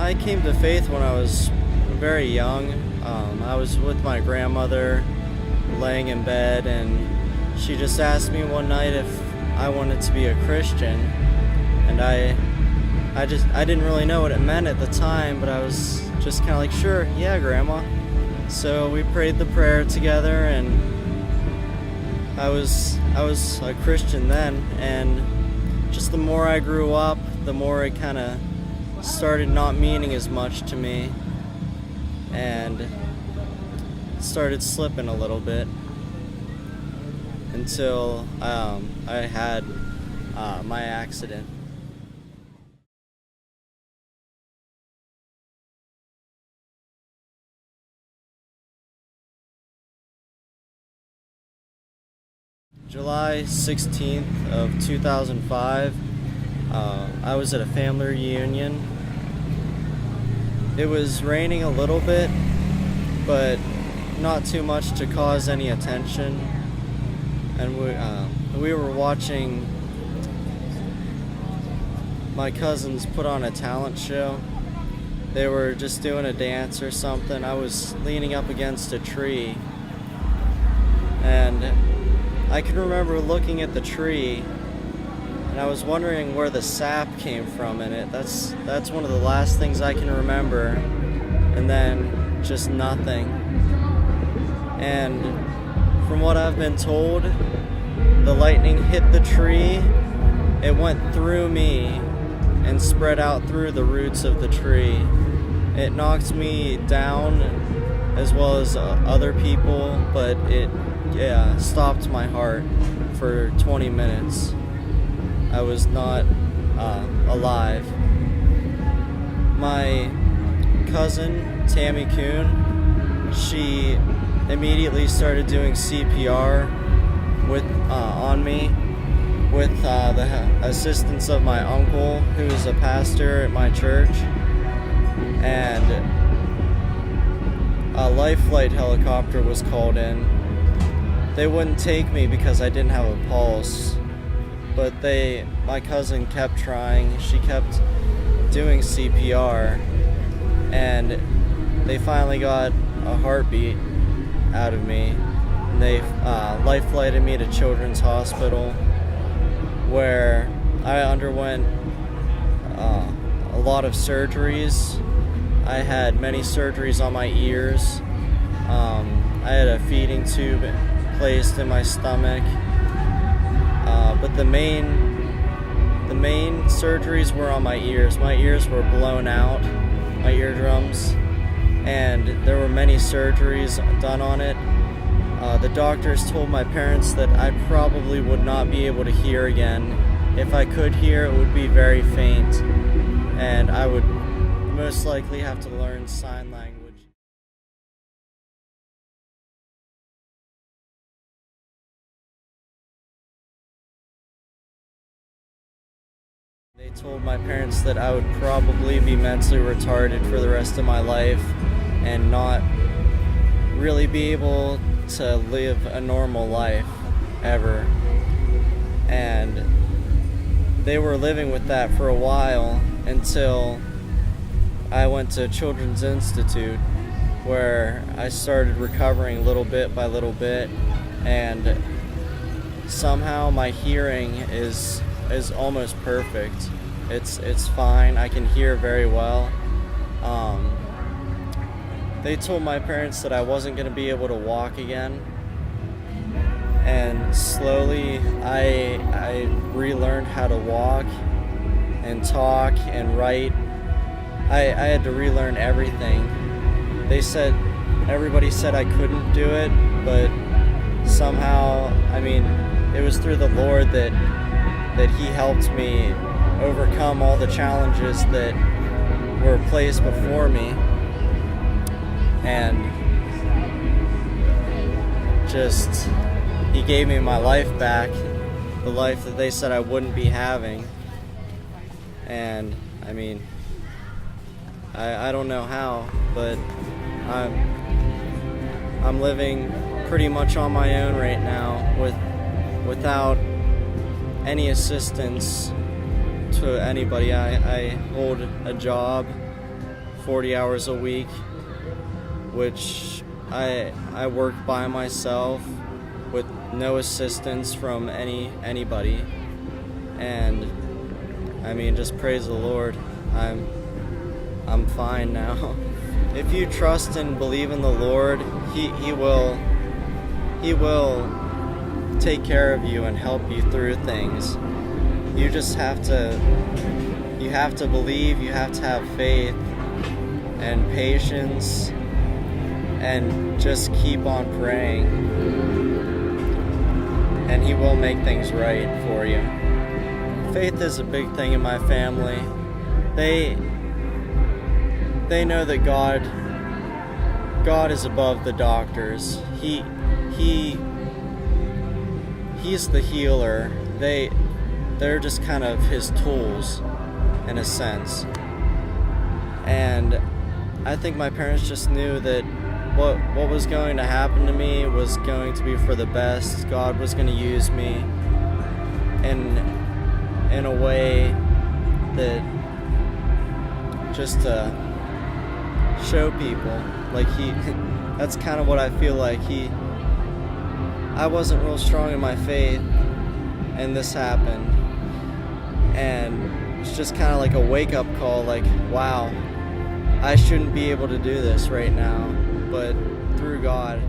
I came to faith when I was very young. I was with my grandmother laying in bed, and she just asked me one night if I wanted to be a Christian. And I didn't really know what it meant at the time, but I was just kind of like, sure, yeah, Grandma. So we prayed the prayer together, and I was a Christian then. And just the more I grew up, the more it kind of started not meaning as much to me, and started slipping a little bit until I had my accident. July 16th of 2005, I was at a family reunion. It was raining a little bit, but not too much to cause any attention. And we were watching my cousins put on a talent show. They were just doing a dance or something. I was leaning up against a tree, and I can remember looking at the tree, and I was wondering where the sap came from in it. That's one of the last things I can remember, and then just nothing. And from what I've been told, the lightning hit the tree, it went through me and spread out through the roots of the tree. It knocked me down as well as other people, but it stopped my heart for 20 minutes. I was not alive. My cousin, Tammy Kuhn, she immediately started doing CPR on me with the assistance of my uncle, who is a pastor at my church, and a life flight helicopter was called in. They wouldn't take me because I didn't have a pulse, but my cousin kept trying. She kept doing CPR, and they finally got a heartbeat out of me. And they life flighted me to Children's Hospital, where I underwent a lot of surgeries. I had many surgeries on my ears. I had a feeding tube placed in my stomach, but the main surgeries were on my ears. My ears were blown out, my eardrums, and there were many surgeries done on it. The doctors told my parents that I probably would not be able to hear again. If I could hear, it would be very faint, and I would most likely have to learn sign language. They told my parents that I would probably be mentally retarded for the rest of my life and not really be able to live a normal life ever. And they were living with that for a while until I went to Children's Institute, where I started recovering little bit by little bit, and somehow my hearing is almost perfect. It's fine. I can hear very well. They told my parents that I wasn't going to be able to walk again, and slowly I relearned how to walk and talk and write. I had to relearn everything. Everybody said I couldn't do it, but somehow, it was through the Lord that He helped me overcome all the challenges that were placed before me, and just He gave me my life back, the life that they said I wouldn't be having. And I don't know how, but I'm living pretty much on my own right now without any assistance to anybody. I hold a job 40 hours a week, which I work by myself with no assistance from anybody. And I mean, just praise the Lord. I'm fine now. If you trust and believe in the Lord, He will take care of you and help you through things. You just have to believe, you have to have faith and patience, and just keep on praying, and He will make things right for you. Faith is a big thing in my family. They know that God is above the doctors. He's the healer. They're just kind of His tools in a sense. And I think my parents just knew that what was going to happen to me was going to be for the best. God was going to use me in a way that just to show people, like that's kind of what I feel like. I wasn't real strong in my faith, and this happened, and it's just kind of like a wake-up call, like, wow, I shouldn't be able to do this right now, but through God,